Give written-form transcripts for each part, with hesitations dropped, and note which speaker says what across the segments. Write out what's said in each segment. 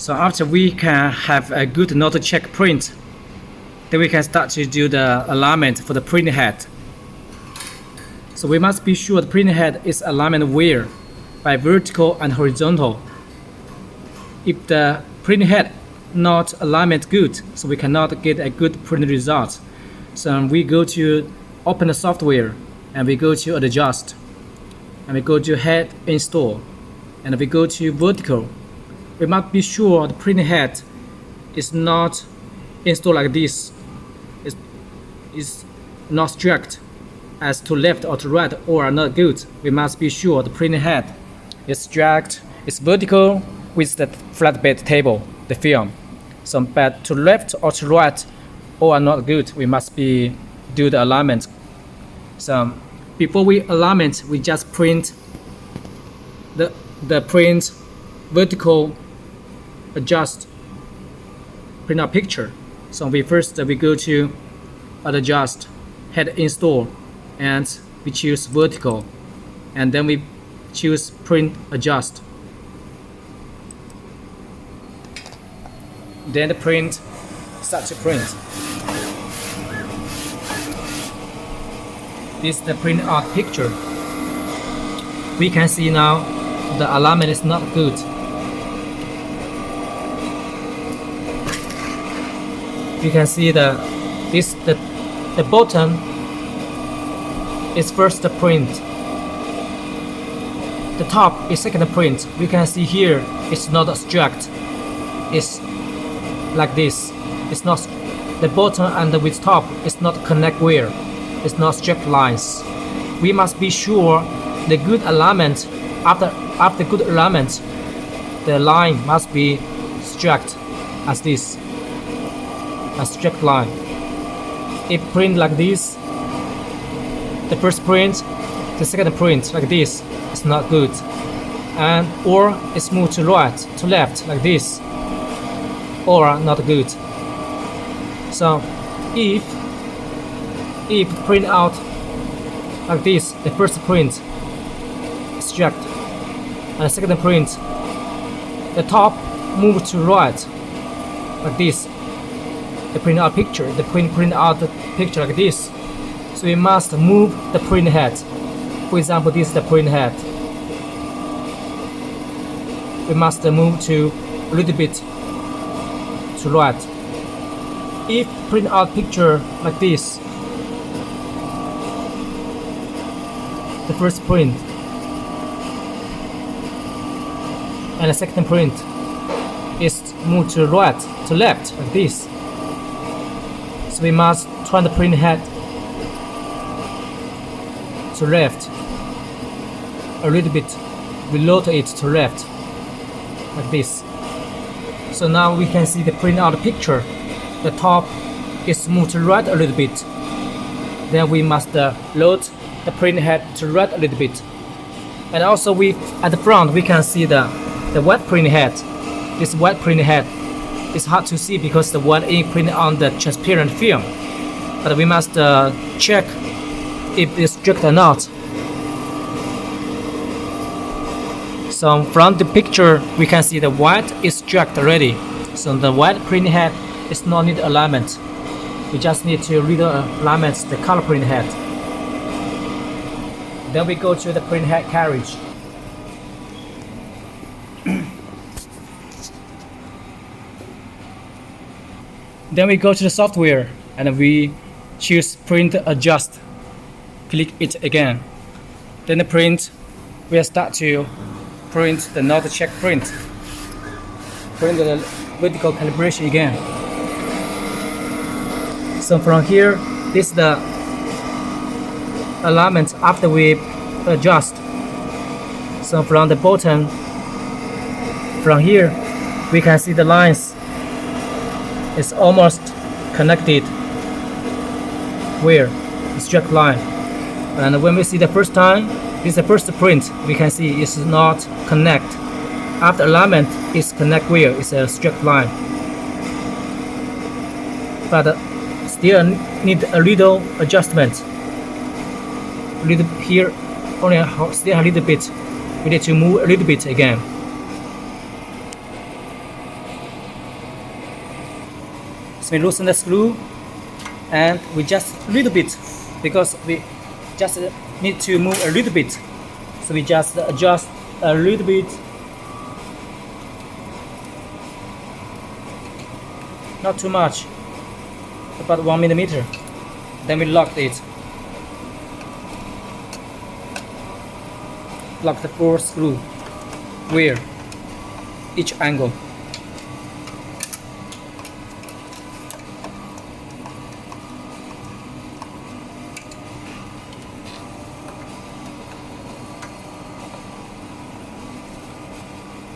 Speaker 1: So after we can have a good not check print, then we can start to do the alignment for the print head. So we must be sure the print head is alignment where by vertical and horizontal. If the print head not alignment good, so we cannot get a good print result. So we go to open the software and we go to adjust and we go to head install and we go to vertical. We must be sure the print head is not installed like this. It's not straight as to left or to right or are not good. We must be sure the print head is straight, it's vertical with the flatbed table, the film. So but to left or to right or are not good, we must be do the alignment. So before we alignment, we just print the print vertical adjust print out picture. So we go to adjust head install and we choose vertical and then we choose print adjust. Then the print start to print. This is the print out picture. We can see now the alignment is not good. You can see the bottom is first print. The top is second print. We can see here it's not straight. It's like this. It's not the bottom and the with top is not connect where. It's not straight lines. We must be sure the good alignment. After good alignment, the line must be straight as this. A straight line. If print like this, the first print, the second print like this, it's not good. And or it's moved to right, to left like this, or not good. So if print out like this, the first print straight, and the second print, the top move to right like this. The print out picture, print out the picture like this. So we must move the print head. For example, this is the print head. We must move to a little bit to right. If print out picture like this, the first print and the second print is moved to right, to left like this. So we must turn the print head to left a little bit, we rotate it to left like this. So now we can see the print out picture. The top is moved to right a little bit. Then we must load the print head to right a little bit. And also at the front we can see the white print head. This white print head is hard to see because the white ink printed on the transparent film. But we must check if it's straight or not. So from the picture we can see the white is straight already. So the white print head is not need alignment. We just need to realignment the color print head. Then we go to the print head carriage. Then we go to the software and we choose print adjust. Click it again. Then the print will start to print the not check print. Print the vertical calibration again. So from here, this is the alignment after we adjust. So from the bottom, from here, we can see the lines. It's almost connected where the straight line. And when we see the first time, this is the first print, we can see it's not connect. After alignment, it's connect where it's a straight line. But still need a little adjustment. Here, only still a little bit. We need to move a little bit again. So we loosen the screw, and we just a little bit, because we just need to move a little bit. So we just adjust a little bit. Not too much, about 1 millimeter. Then we lock it. Lock the 4 screw where each angle.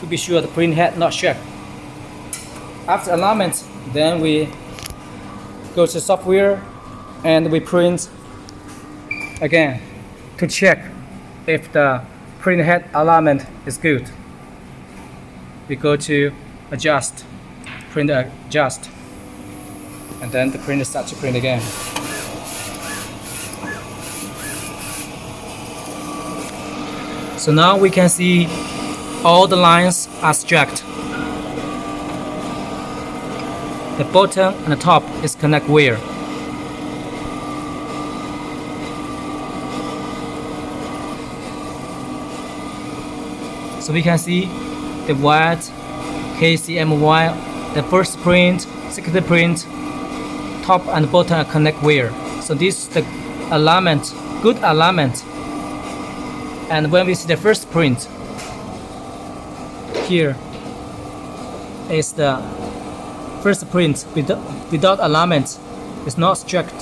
Speaker 1: To be sure the print head not shake. After alignment, then we go to software and we print again to check if the print head alignment is good. We go to adjust, print adjust, and then the printer starts to print again. So now we can see all the lines are stacked. The bottom and the top is connect wire. So we can see the white KCMY, the first print, second print, top and bottom are connect wire. So this is the alignment, good alignment. And when we see the first print, here is the first print without alignment. It's not strict.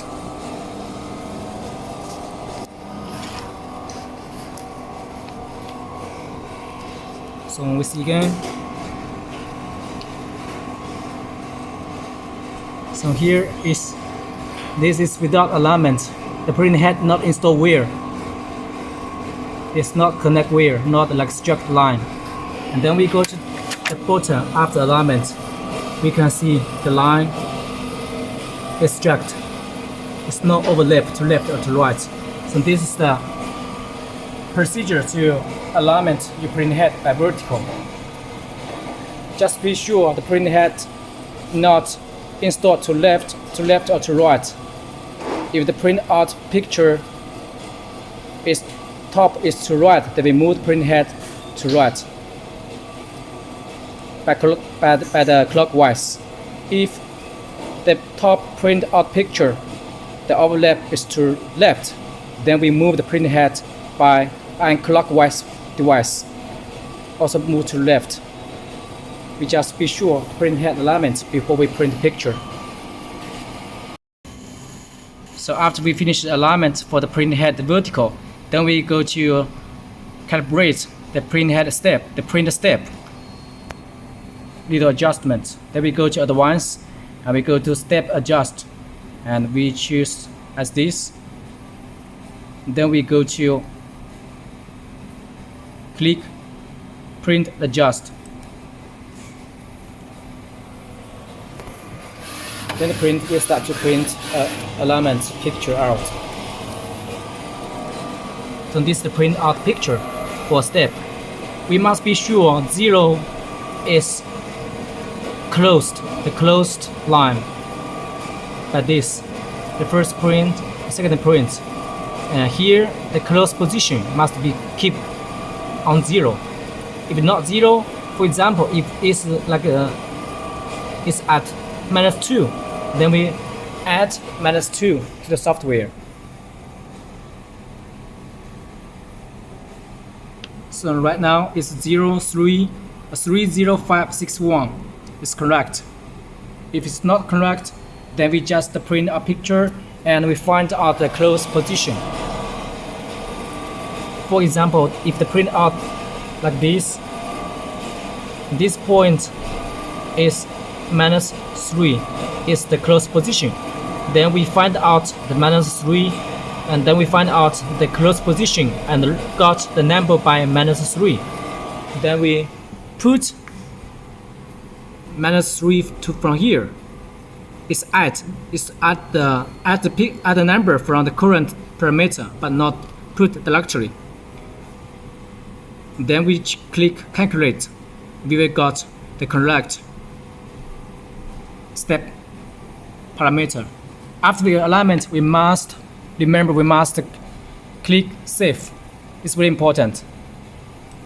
Speaker 1: So when we see again, so here is, this is without alignment. The print head not installed wire. It's not connect wire, not like strict line. And then we go to the bottom after alignment. We can see the line is strict. It's not overlap to left or to right. So this is the procedure to alignment your print head by vertical. Just be sure the print head not installed to left or to right. If the print out picture is top is to right, then we move the print head to right by the clockwise. If the top print out picture, the overlap is to left, then we move the print head by clockwise device. Also move to left. We just be sure to print head alignment before we print the picture. So after we finish the alignment for the print head vertical, then we go to calibrate the print head step, the printer step. Little adjustment. Then we go to advanced and we go to step adjust and we choose as this. Then we go to click print adjust. Then the print will start to print alignment picture out. So this is the print out picture for step. We must be sure 0 is closed, the closed line. Like this, the first print, the second print. And here the closed position must be keep on 0. If not 0, for example, if it's like it's at -2, then we add -2 to the software. So right now it's 30561 is correct. If it's not correct, then we just print a picture and we find out the close position. For example, if the print out like this point is -3 is the close position. Then we find out the -3 and then we find out the close position and got the number by -3. Then we put -3 from here. It's add the number from the current parameter, but not put directly. Then we click calculate. We will got the correct step parameter. After the alignment, we must click save. It's very important.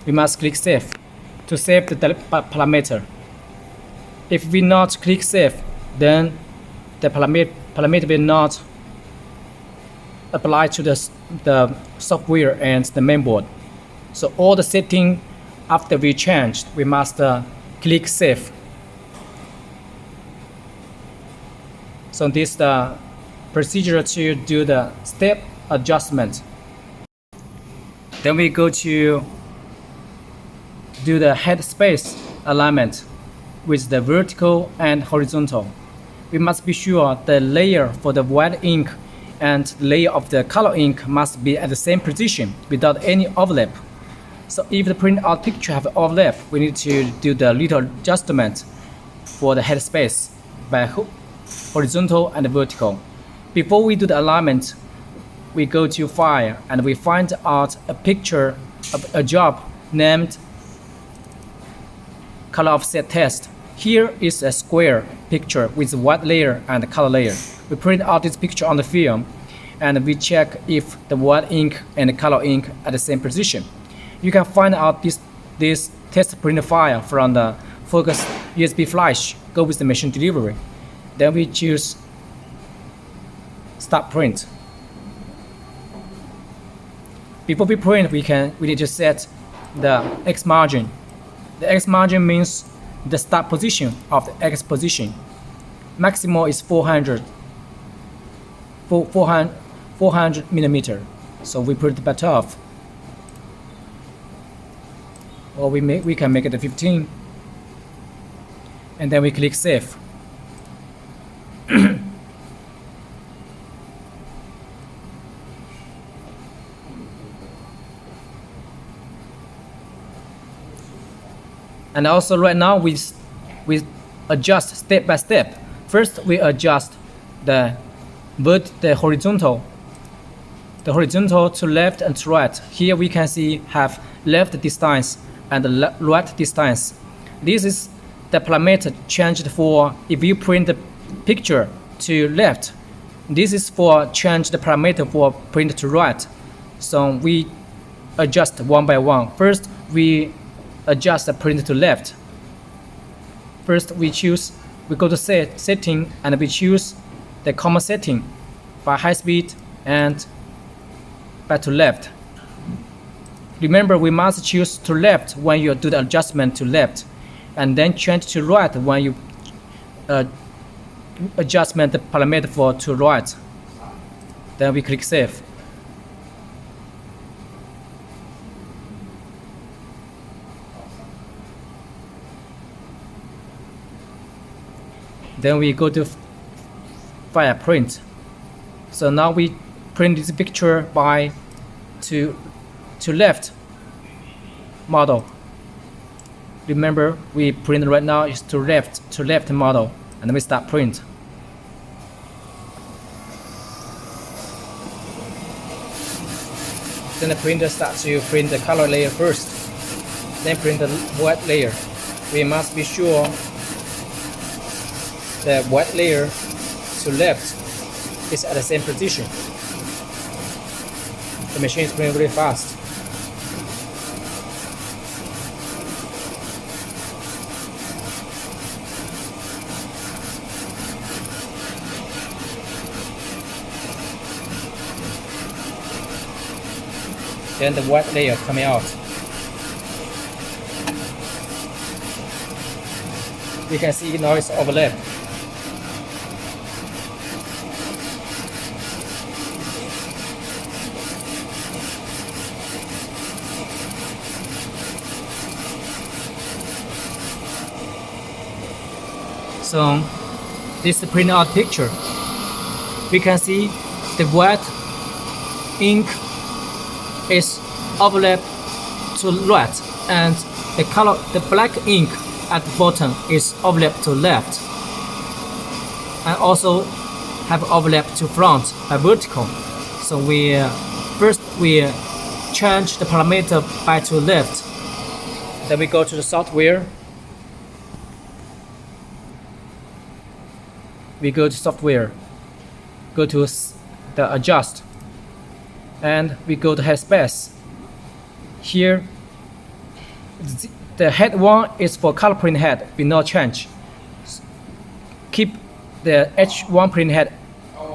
Speaker 1: We must click save to save the parameter. If we not click save, then the parameter will not apply to the software and the mainboard. So all the setting after we changed, we must click save. So this is the procedure to do the step adjustment. Then we go to do the headspace alignment with the vertical and horizontal. We must be sure the layer for the white ink and the layer of the color ink must be at the same position without any overlap. So if the print out picture have overlap, we need to do the little adjustment for the headspace by horizontal and vertical. Before we do the alignment, we go to File and we find out a picture of a job named Color Offset Test. Here is a square picture with white layer and color layer. We print out this picture on the film and we check if the white ink and the color ink are the same position. You can find out this test print file from the Focus USB flash. Go with the machine delivery. Then we choose Start Print. Before we print, we need to set the X margin. The X margin means the start position of the X position. Maximum is 400 millimeter. So we put the bat off. Or we can make it a 15. And then we click save. And also right now we adjust step by step. First we adjust the horizontal to left and to right. Here we can see have left distance and right distance. This is the parameter changed for if you print the picture to left. This is for change the parameter for print to right. So we adjust one by one. First we adjust the print to left. First we go to setting and we choose the common setting by high speed and back to left. Remember we must choose to left when you do the adjustment to left and then change to right when you adjustment the parameter for to right. Then we click save. Then we go to File Print. So now we print this picture by to left model. Remember we print right now is to left model, and then we start print. Then the printer starts to print the color layer first, then print the white layer. We must be sure the white layer to left is at the same position. The machine is printing really fast. Then the white layer coming out. You can see now it's overlapped. So this is the print out picture. We can see the white ink is overlapped to right, and the black ink at the bottom is overlapped to left, and also have overlap to front by vertical. So first we change the parameter by to left. Then we go to the software. we go to software, go to the adjust, and we go to Headspace. Here, the head 1 is for color print head, will not change. Keep the H1 print head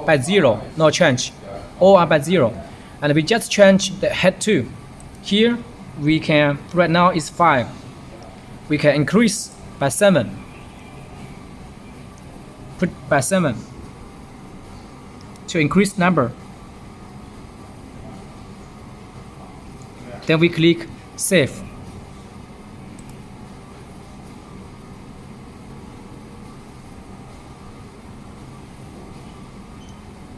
Speaker 1: by 0, no change. All are by 0. And we just change the head 2. Here, we can, right now is 5. We can increase by 7. Put by 7 to increase number. Then we click save.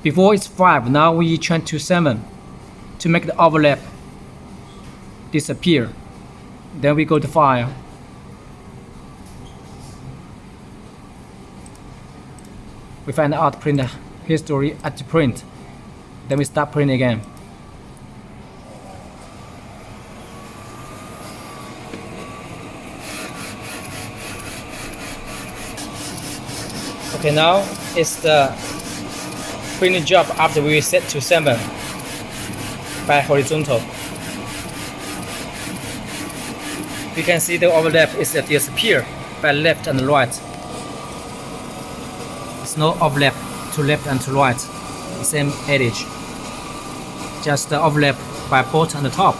Speaker 1: Before it's 5, now we change to 7 to make the overlap disappear. Then we go to File. We find out print history at the print. Then we start print again. Okay, now it's the printing job after we set to 7 by horizontal. We can see the overlap is disappear by left and right. There's no overlap to left and to right, the same edge. Just the overlap by bottom and the top.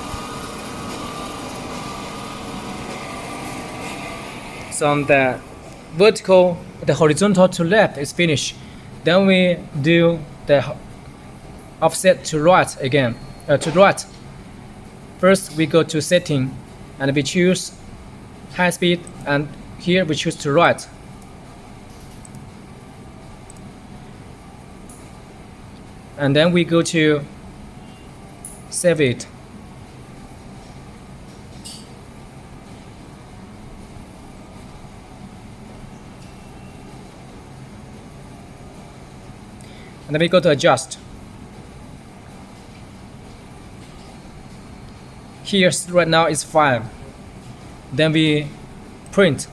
Speaker 1: So on the vertical, the horizontal to left is finished. Then we do the offset to right again, to right. First we go to setting and we choose high speed, and here we choose to right. And then we go to save it. And then we go to adjust. Here right now is 5. Then we print.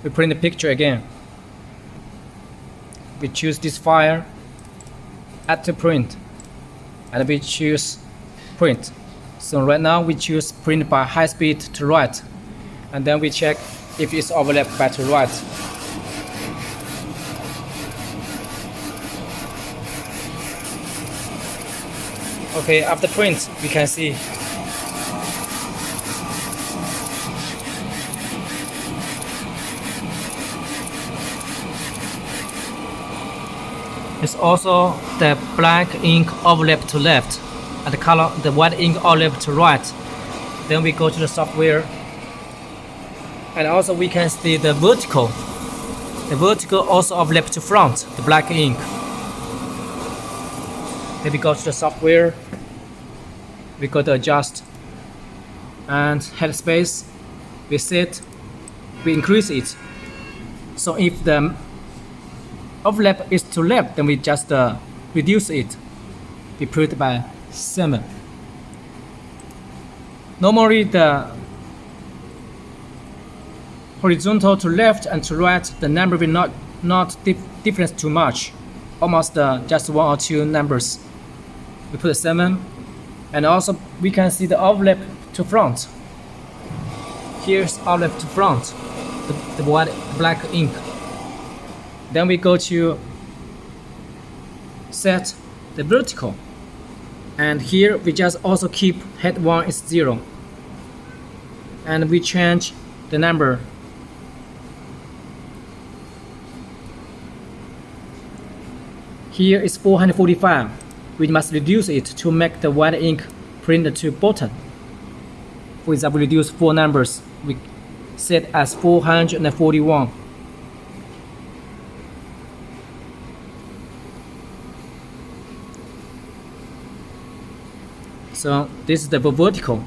Speaker 1: We print the picture again. We choose this file, add to print, and we choose print. So right now we choose print by high speed to right, and then we check if it's overlapped by to right. Okay, after print we can see it's also the black ink overlap to left and the white ink overlap to right. Then we go to the software. And also we can see the vertical. The vertical also overlap to front, the black ink. Then we go to the software. We go to adjust. And Headspace. We set. We increase it. So if the overlap is to left, then we just reduce it. We put it by 7. Normally the horizontal to left and to right, the number will not difference too much, almost just 1 or 2 numbers. We put 7, and also we can see the overlap to front. Here's overlap to front, the white black ink. Then we go to set the vertical, and here we just also keep head 1 is 0, and we change the number. Here is 445. We must reduce it to make the white ink print to bottom. For example, reduce 4 numbers. We set as 441. So this is the vertical.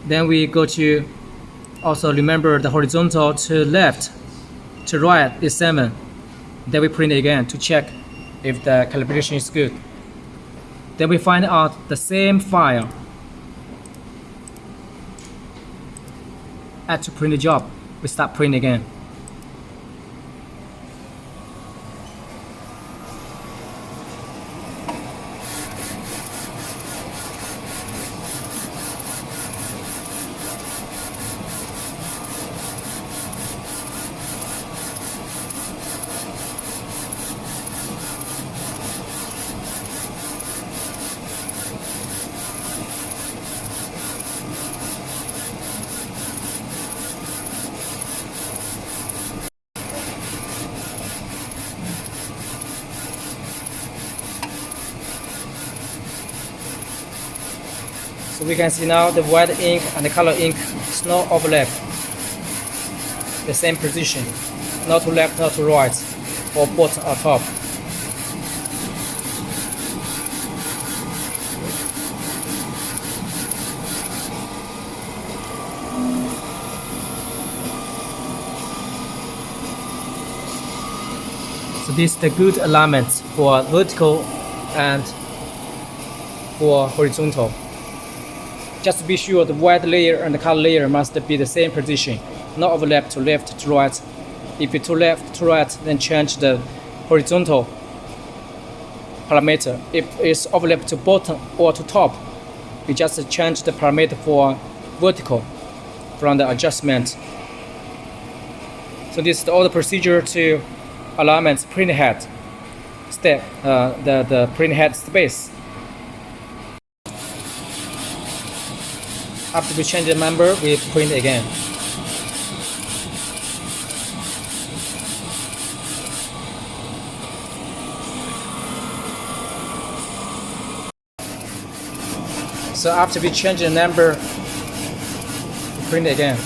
Speaker 1: Then we go to also remember the horizontal to left. To right is 7. Then we print it again to check if the calibration is good. Then we find out the same file. add to print the job, we start print again. So we can see now the white ink and the color ink is not overlap. The same position, not to left, not to right, or bottom or top. So this is the good alignment for vertical and for horizontal. Just to be sure, the white layer and the color layer must be the same position, not overlap to left to right. If it's to left to right, then change the horizontal parameter. If it's overlap to bottom or to top, we just change the parameter for vertical from the adjustment. So this is all the procedure to alignment print head step, the print head space. After we change the number, we print again. So after we change the number, we print again.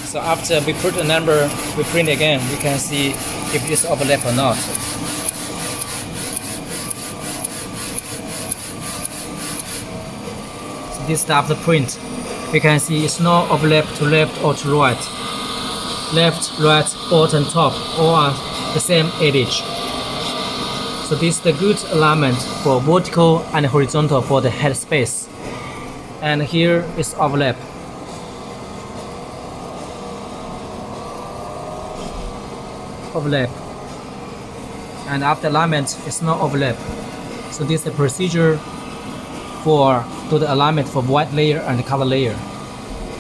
Speaker 1: So after we put a number, we print again. We can see if it's overlap or not. So this is after print. We can see it's not overlap to left or to right. Left, right, bottom, top, all are the same edge. So this is the good alignment for vertical and horizontal for the headspace. And here is overlap. Overlap, and after alignment it's not overlap. So this is the procedure for do the alignment for white layer and the color layer.